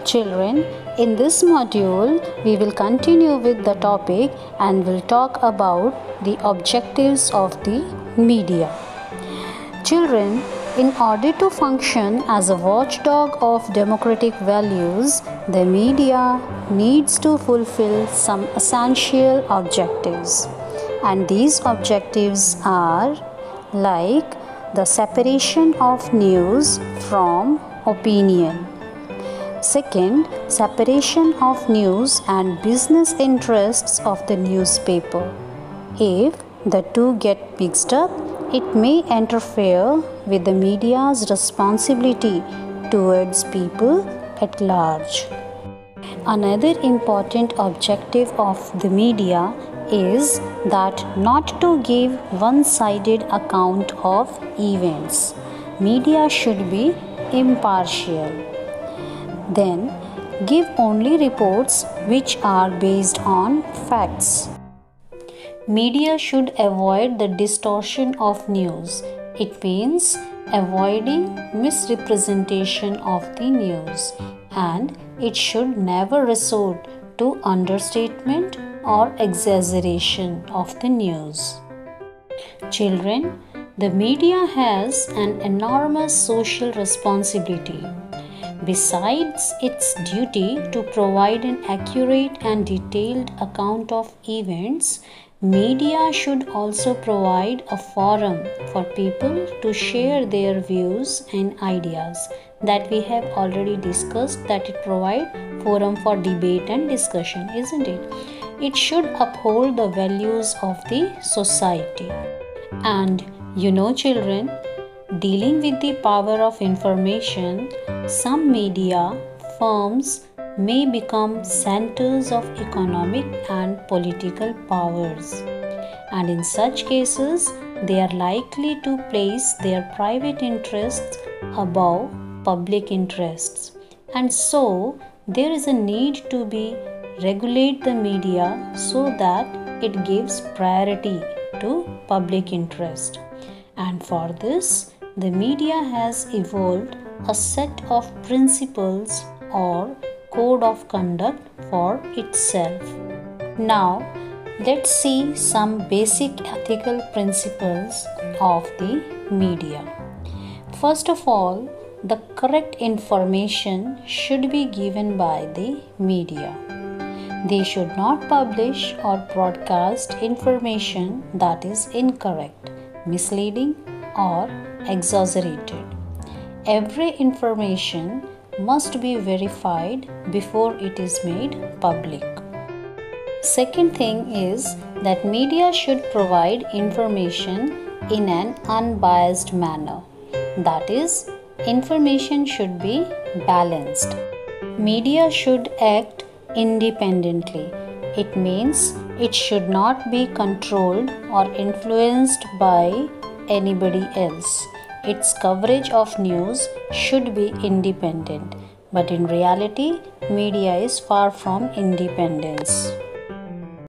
Children, in this module, we will continue with the topic and will talk about the objectives of the media. Children, in order to function as a watchdog of democratic values, the media needs to fulfill some essential objectives. And these objectives are like the separation of news from opinion. Second, separation of news and business interests of the newspaper. If the two get mixed up, it may interfere with the media's responsibility towards people at large. Another important objective of the media is that not to give one-sided account of events. Media should be impartial. Then, give only reports which are based on facts. Media should avoid the distortion of news. It means avoiding misrepresentation of the news, and it should never resort to understatement or exaggeration of the news. Children, the media has an enormous social responsibility. Besides its duty to provide an accurate and detailed account of events, media should also provide a forum for people to share their views and ideas that we have already discussed, that it provides forum for debate and discussion, isn't it? It should uphold the values of the society. And children, dealing with the power of information, some media firms may become centers of economic and political powers. And in such cases, they are likely to place their private interests above public interests. And so, there is a need to regulate the media so that it gives priority to public interest. And for this, the media has evolved a set of principles or code of conduct for itself. Now, let's see some basic ethical principles of the media. First of all, the correct information should be given by the media. They should not publish or broadcast information that is incorrect, misleading, or exaggerated. Every information must be verified before it is made public. Second thing is that media should provide information in an unbiased manner. That is, information should be balanced. Media should act independently. It means it should not be controlled or influenced by anybody else. Its coverage of news should be independent, but in reality, media is far from independence.